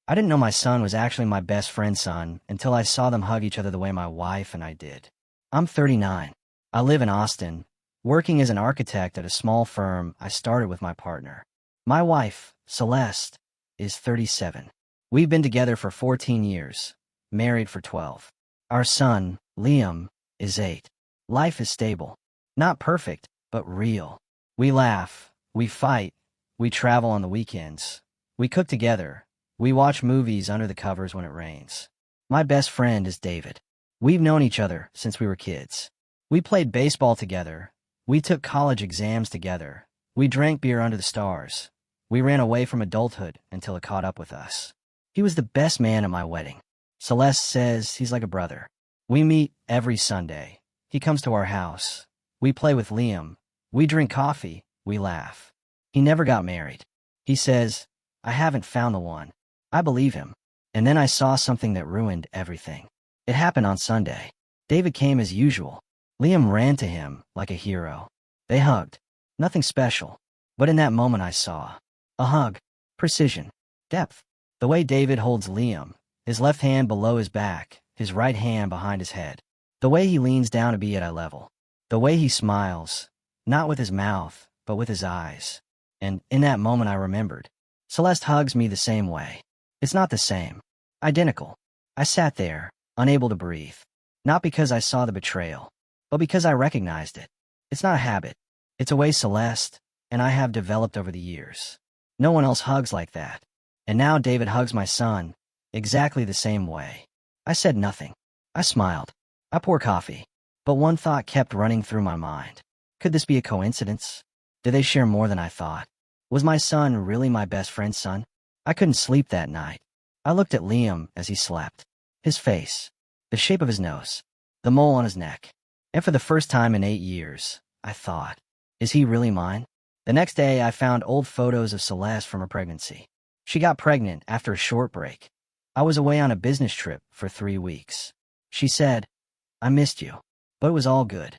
I didn't know my son was actually my best friend's son until I saw them hug each other the way my wife and I did. I'm 39. I live in Austin, working as an architect at a small firm I started with my partner. My wife, Celeste, is 37. We've been together for 14 years, married for 12. Our son, Liam, is 8. Life is stable. Not perfect, but real. We laugh, we fight, we travel on the weekends, we cook together, we watch movies under the covers when it rains. My best friend is David. We've known each other since we were kids. We played baseball together. We took college exams together. We drank beer under the stars. We ran away from adulthood until it caught up with us. He was the best man at my wedding. Celeste says he's like a brother. We meet every Sunday. He comes to our house. We play with Liam. We drink coffee. We laugh. He never got married. He says, I haven't found the one. I believe him. And then I saw something that ruined everything. It happened on Sunday. David came as usual. Liam ran to him like a hero. They hugged. Nothing special. But in that moment I saw a hug, precision, depth. The way David holds Liam, his left hand below his back, his right hand behind his head. The way he leans down to be at eye level. The way he smiles, not with his mouth, but with his eyes. And in that moment I remembered. Celeste hugs me the same way. It's not the same. Identical. I sat there, unable to breathe. Not because I saw the betrayal, but because I recognized it. It's not a habit. It's a way Celeste and I have developed over the years. No one else hugs like that. And now David hugs my son, exactly the same way. I said nothing. I smiled. I poured coffee. But one thought kept running through my mind. Could this be a coincidence? Did they share more than I thought? Was my son really my best friend's son? I couldn't sleep that night. I looked at Liam as he slept. His face, the shape of his nose, the mole on his neck. And for the first time in 8 years, I thought, is he really mine? The next day, I found old photos of Celeste from her pregnancy. She got pregnant after a short break. I was away on a business trip for 3 weeks. She said, I missed you. But it was all good.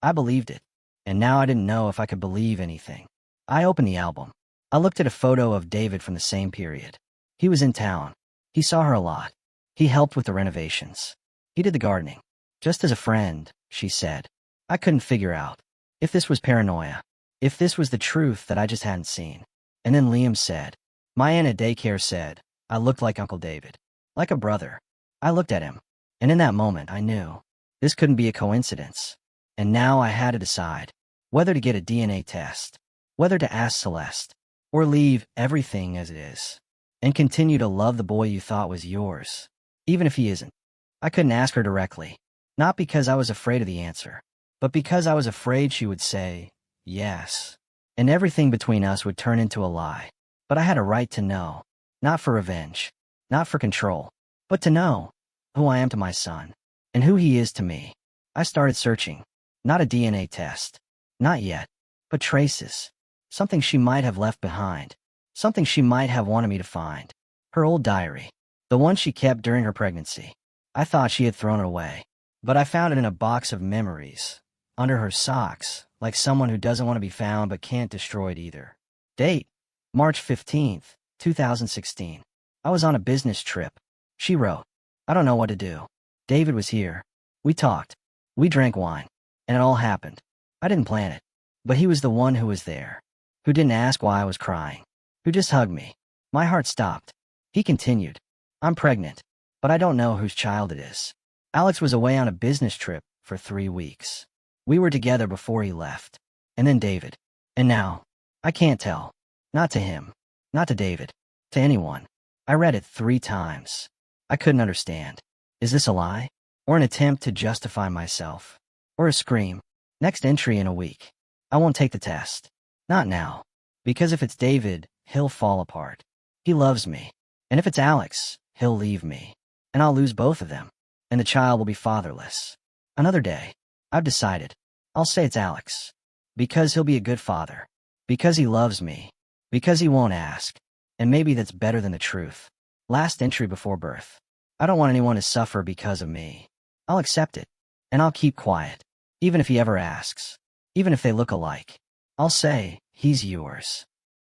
I believed it. And now I didn't know if I could believe anything. I opened the album. I looked at a photo of David from the same period. He was in town. He saw her a lot. He helped with the renovations. He did the gardening. Just as a friend, she said. I couldn't figure out if this was paranoia, if this was the truth that I just hadn't seen. And then Liam said, my aunt at daycare said, I looked like Uncle David, like a brother. I looked at him, and in that moment I knew this couldn't be a coincidence. And now I had to decide whether to get a DNA test, whether to ask Celeste, or leave everything as it is, and continue to love the boy you thought was yours, even if he isn't. I couldn't ask her directly, not because I was afraid of the answer, but because I was afraid she would say, yes, and everything between us would turn into a lie. But I had a right to know, not for revenge, not for control, but to know who I am to my son, and who he is to me. I started searching, not a DNA test, not yet, but traces, something she might have left behind, something she might have wanted me to find. Her old diary, the one she kept during her pregnancy. I thought she had thrown it away, but I found it in a box of memories, under her socks, like someone who doesn't want to be found but can't destroy it either. Date, March 15th, 2016. I was on a business trip. She wrote, I don't know what to do. David was here. We talked. We drank wine. And it all happened. I didn't plan it. But he was the one who was there. Who didn't ask why I was crying. Who just hugged me. My heart stopped. He continued. I'm pregnant. But I don't know whose child it is. Alex was away on a business trip for 3 weeks. We were together before he left. And then David. And now, I can't tell. Not to him. Not to David. To anyone. I read it 3 times. I couldn't understand. Is this a lie? Or an attempt to justify myself? Or a scream? Next entry in a week. I won't take the test. Not now. Because if it's David, he'll fall apart. He loves me. And if it's Alex, he'll leave me. And I'll lose both of them. And the child will be fatherless. Another day. I've decided. I'll say it's Alex. Because he'll be a good father. Because he loves me. Because he won't ask. And maybe that's better than the truth. Last entry before birth. I don't want anyone to suffer because of me. I'll accept it. And I'll keep quiet. Even if he ever asks. Even if they look alike. I'll say, he's yours.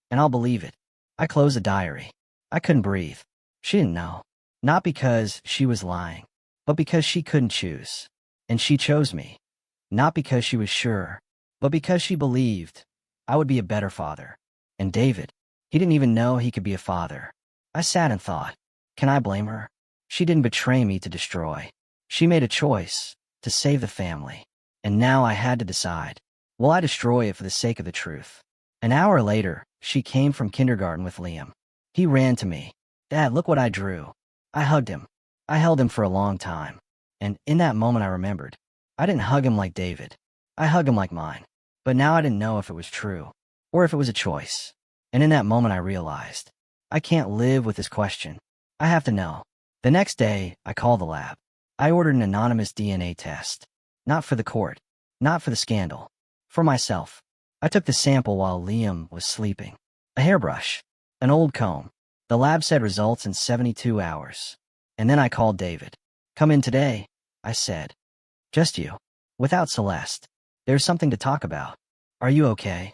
And I'll believe it. I closed the diary. I couldn't breathe. She didn't know. Not because she was lying, but because she couldn't choose. And she chose me. Not because she was sure, but because she believed I would be a better father. And David, he didn't even know he could be a father. I sat and thought, can I blame her? She didn't betray me to destroy. She made a choice to save the family. And now I had to decide, will I destroy it for the sake of the truth? An hour later, she came from kindergarten with Liam. He ran to me. Dad, look what I drew. I hugged him. I held him for a long time. And in that moment I remembered, I didn't hug him like David. I hugged him like mine. But now I didn't know if it was true, or if it was a choice. And in that moment I realized, I can't live with this question. I have to know. The next day, I called the lab. I ordered an anonymous DNA test. Not for the court. Not for the scandal. For myself. I took the sample while Liam was sleeping. A hairbrush. An old comb. The lab said results in 72 hours. And then I called David. Come in today, I said. Just you. Without Celeste. There's something to talk about. Are you okay?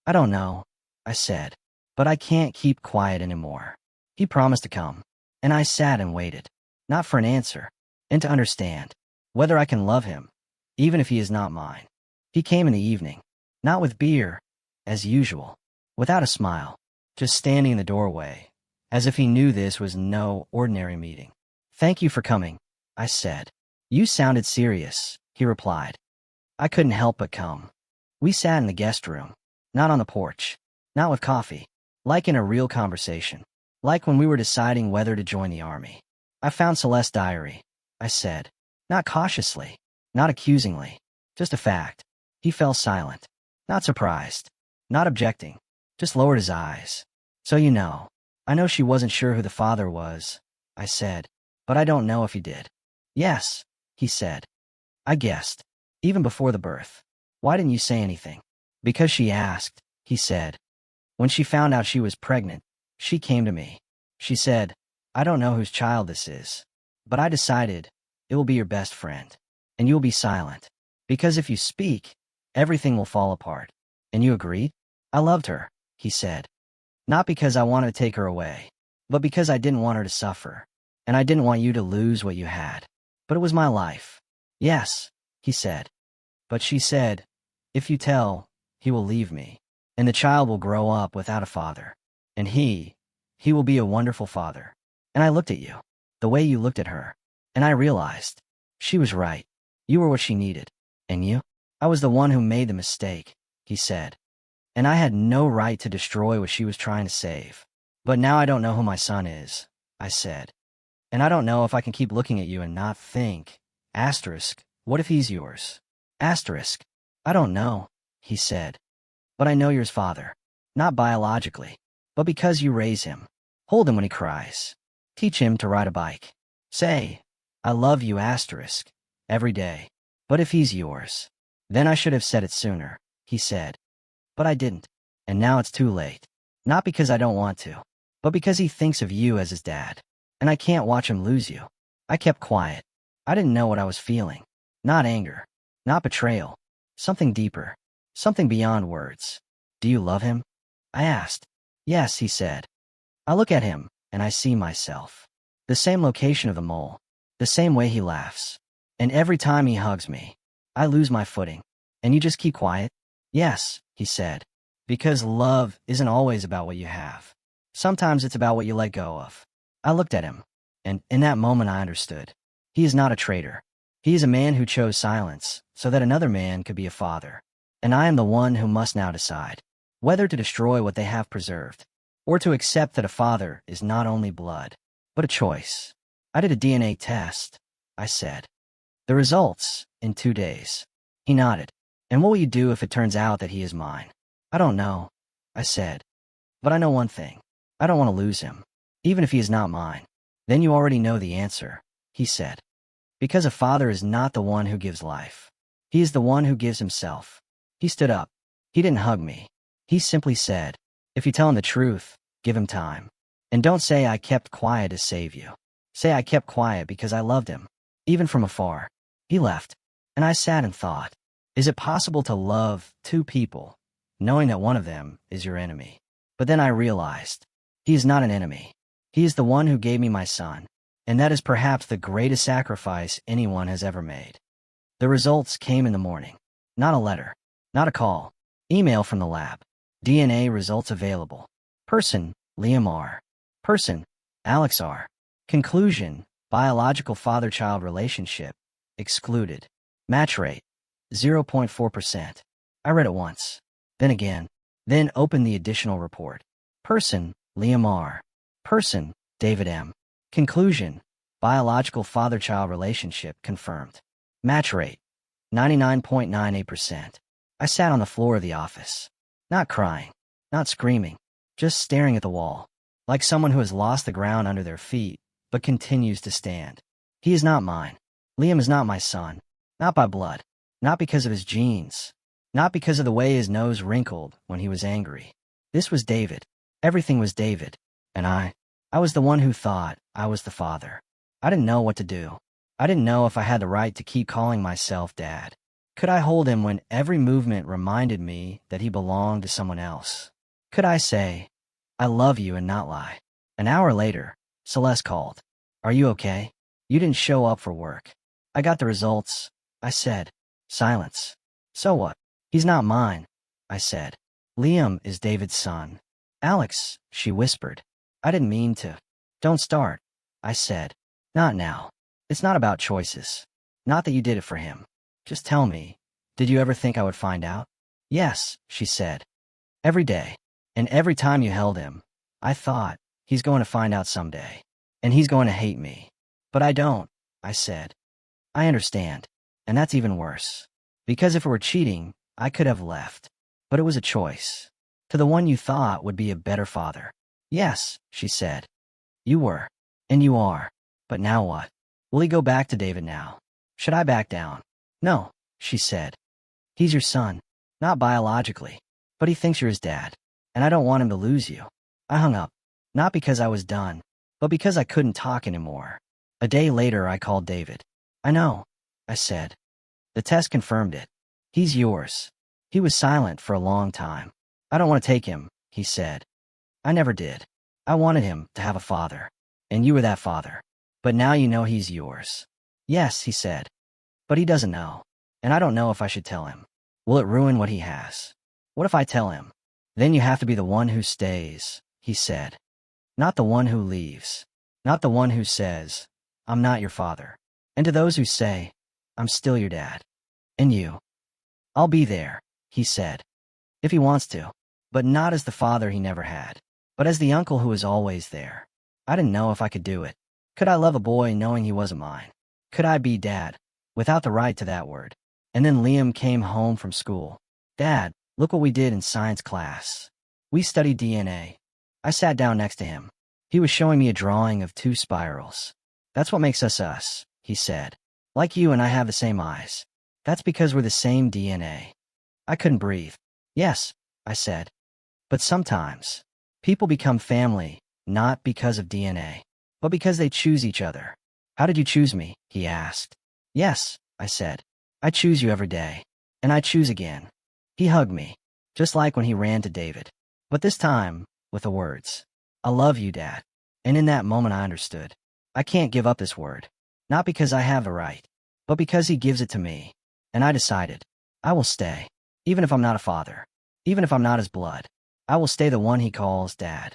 I don't know, I said. But I can't keep quiet anymore. He promised to come. And I sat and waited. Not for an answer. And to understand. Whether I can love him. Even if he is not mine. He came in the evening. Not with beer. As usual. Without a smile. Just standing in the doorway. As if he knew this was no ordinary meeting. Thank you for coming, I said. You sounded serious, he replied. I couldn't help but come. We sat in the guest room. Not on the porch. Not with coffee. Like in a real conversation. Like when we were deciding whether to join the army. I found Celeste's diary, I said. Not cautiously. Not accusingly. Just a fact. He fell silent. Not surprised. Not objecting. Just lowered his eyes. So you know. I know she wasn't sure who the father was, I said. But I don't know if he did. Yes, he said. I guessed. Even before the birth. Why didn't you say anything? Because she asked, he said. When she found out she was pregnant, she came to me. She said, I don't know whose child this is. But I decided, it will be your best friend. And you'll be silent. Because if you speak, everything will fall apart. And you agreed? I loved her, he said. Not because I wanted to take her away, but because I didn't want her to suffer. And I didn't want you to lose what you had. But it was my life. Yes, he said. But she said, if you tell, he will leave me. And the child will grow up without a father. And he will be a wonderful father. And I looked at you, the way you looked at her. And I realized, she was right. You were what she needed. And you? I was the one who made the mistake, he said. And I had no right to destroy what she was trying to save. But now I don't know who my son is, I said. And I don't know if I can keep looking at you and not think. Asterisk, what if he's yours? Asterisk, I don't know, he said. But I know you're his father. Not biologically, but because you raise him. Hold him when he cries. Teach him to ride a bike. Say, I love you, asterisk, every day. But if he's yours, then I should have said it sooner, he said. But I didn't. And now it's too late. Not because I don't want to, but because he thinks of you as his dad. And I can't watch him lose you. I kept quiet. I didn't know what I was feeling. Not anger. Not betrayal. Something deeper. Something beyond words. Do you love him? I asked. Yes, he said. I look at him, and I see myself. The same location of the mole. The same way he laughs. And every time he hugs me, I lose my footing. And you just keep quiet? Yes, he said. Because love isn't always about what you have. Sometimes it's about what you let go of. I looked at him, and in that moment I understood. He is not a traitor. He is a man who chose silence so that another man could be a father. And I am the one who must now decide whether to destroy what they have preserved, or to accept that a father is not only blood, but a choice. I did a DNA test, I said. The results, in 2 days. He nodded. And what will you do if it turns out that he is mine? I don't know, I said. But I know one thing. I don't want to lose him, even if he is not mine. Then you already know the answer, he said. Because a father is not the one who gives life. He is the one who gives himself. He stood up. He didn't hug me. He simply said, if you tell him the truth, give him time. And don't say I kept quiet to save you. Say I kept quiet because I loved him, even from afar. He left, and I sat and thought, is it possible to love two people, knowing that one of them is your enemy? But then I realized, he is not an enemy. He is the one who gave me my son, and that is perhaps the greatest sacrifice anyone has ever made. The results came in the morning. Not a letter. Not a call. Email from the lab. DNA results available. Person, Liam R. Person, Alex R. Conclusion, biological father-child relationship, excluded. Match rate, 0.4%. I read it once. Then again. Then opened the additional report. Person, Liam R. Person, David M. Conclusion, biological father-child relationship confirmed. Match rate, 99.98%. I sat on the floor of the office. Not crying. Not screaming. Just staring at the wall. Like someone who has lost the ground under their feet, but continues to stand. He is not mine. Liam is not my son. Not by blood. Not because of his genes. Not because of the way his nose wrinkled when he was angry. This was David. Everything was David. And I was the one who thought I was the father. I didn't know what to do. I didn't know if I had the right to keep calling myself Dad. Could I hold him when every movement reminded me that he belonged to someone else? Could I say, I love you and not lie? An hour later, Celeste called. Are you okay? You didn't show up for work. I got the results, I said. Silence. So what? He's not mine, I said. Liam is David's son. Alex, she whispered. I didn't mean to. Don't start, I said. Not now. It's not about choices. Not that you did it for him. Just tell me, did you ever think I would find out? Yes, she said. Every day. And every time you held him, I thought, he's going to find out someday. And he's going to hate me. But I don't, I said. I understand. And that's even worse. Because if it were cheating, I could have left. But it was a choice. To the one you thought would be a better father. Yes, she said. You were. And you are. But now what? Will he go back to David now? Should I back down? No, she said. He's your son. Not biologically. But he thinks you're his dad. And I don't want him to lose you. I hung up. Not because I was done, but because I couldn't talk anymore. A day later, I called David. I know, I said. The test confirmed it. He's yours. He was silent for a long time. I don't want to take him, he said. I never did. I wanted him to have a father. And you were that father. But now you know he's yours. Yes, he said. But he doesn't know. And I don't know if I should tell him. Will it ruin what he has? What if I tell him? Then you have to be the one who stays, he said. Not the one who leaves. Not the one who says, I'm not your father. And to those who say, I'm still your dad. And you. I'll be there, he said. If he wants to. But not as the father he never had. But as the uncle who was always there. I didn't know if I could do it. Could I love a boy knowing he wasn't mine? Could I be dad, without the right to that word? And then Liam came home from school. Dad, look what we did in science class. We studied DNA. I sat down next to him. He was showing me a drawing of two spirals. That's what makes us, he said. Like you and I have the same eyes. That's because we're the same DNA. I couldn't breathe. Yes, I said. But sometimes, people become family, not because of DNA, but because they choose each other. How did you choose me? He asked. Yes, I said. I choose you every day. And I choose again. He hugged me, just like when he ran to David. But this time, with the words, I love you, Dad. And in that moment I understood. I can't give up this word. Not because I have the right, but because he gives it to me. And I decided, I will stay. Even if I'm not a father. Even if I'm not his blood. I will stay the one he calls Dad.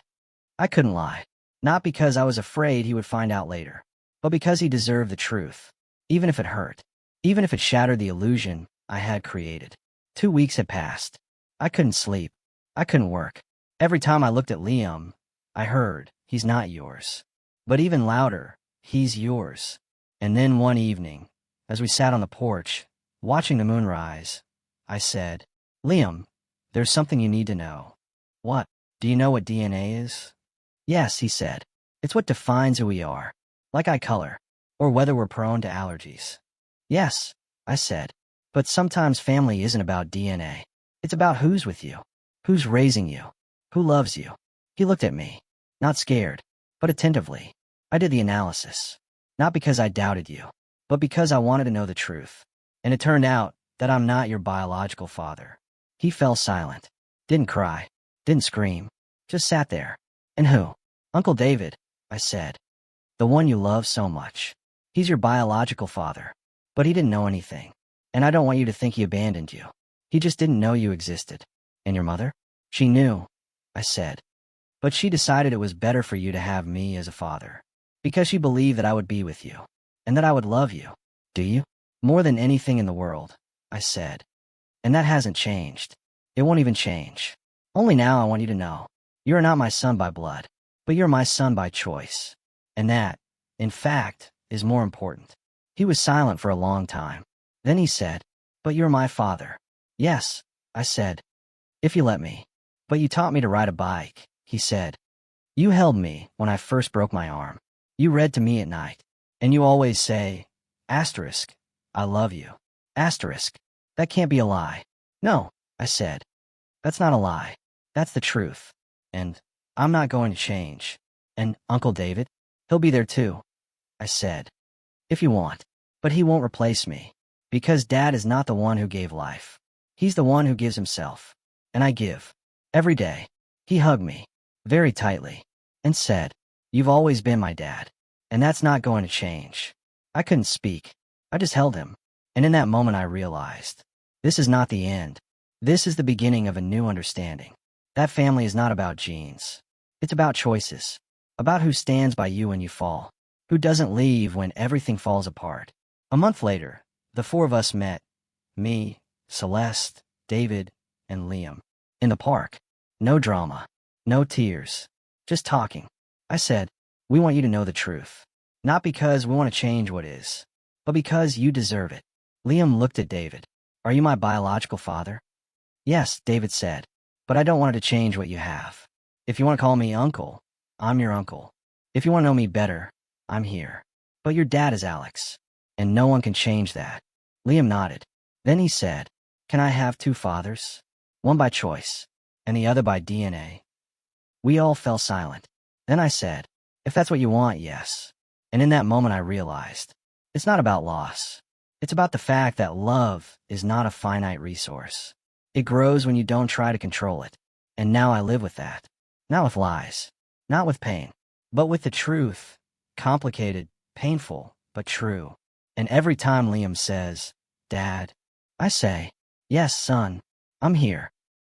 I couldn't lie. Not because I was afraid he would find out later, but because he deserved the truth. Even if it hurt. Even if it shattered the illusion I had created. 2 weeks had passed. I couldn't sleep. I couldn't work. Every time I looked at Liam, I heard, he's not yours. But even louder, he's yours. And then one evening, as we sat on the porch, watching the moon rise, I said, Liam, there's something you need to know. What? Do you know what DNA is? Yes, he said. It's what defines who we are. Like eye color. Or whether we're prone to allergies. Yes, I said. But sometimes family isn't about DNA. It's about who's with you. Who's raising you. Who loves you. He looked at me. Not scared, but attentively. I did the analysis. Not because I doubted you, but because I wanted to know the truth. And it turned out that I'm not your biological father. He fell silent. Didn't cry. Didn't scream. Just sat there. And who? Uncle David, I said. The one you love so much. He's your biological father. But he didn't know anything. And I don't want you to think he abandoned you. He just didn't know you existed. And your mother? She knew, I said. But she decided it was better for you to have me as a father. Because she believed that I would be with you. And that I would love you. Do you? More than anything in the world, I said. And that hasn't changed. It won't even change. Only now I want you to know. You are not my son by blood. But you're my son by choice. And that, in fact, is more important. He was silent for a long time. Then he said, But you're my father. Yes, I said. If you let me. But you taught me to ride a bike, he said. You held me when I first broke my arm. You read to me at night. And you always say, asterisk, I love you. Asterisk. That can't be a lie. No, I said. That's not a lie. That's the truth. And I'm not going to change. And Uncle David? He'll be there too, I said. If you want. But he won't replace me. Because Dad is not the one who gave life. He's the one who gives himself. And I give. Every day. He hugged me. Very tightly. And said, You've always been my dad. And that's not going to change. I couldn't speak. I just held him. And in that moment I realized. This is not the end. This is the beginning of a new understanding. That family is not about genes. It's about choices. About who stands by you when you fall. Who doesn't leave when everything falls apart. A month later, the four of us met. Me, Celeste, David, and Liam. In the park. No drama. No tears. Just talking. I said, We want you to know the truth. Not because we want to change what is. But because you deserve it. Liam looked at David. Are you my biological father? Yes, David said. But I don't want it to change what you have. If you want to call me uncle, I'm your uncle. If you want to know me better, I'm here. But your dad is Alex. And no one can change that. Liam nodded. Then he said, Can I have two fathers? One by choice, and the other by DNA. We all fell silent. Then I said, If that's what you want, yes. And in that moment I realized, it's not about loss. It's about the fact that love is not a finite resource. It grows when you don't try to control it. And now I live with that. Not with lies. Not with pain. But with the truth. Complicated, painful, but true. And every time Liam says, Dad, I say, Yes, son, I'm here.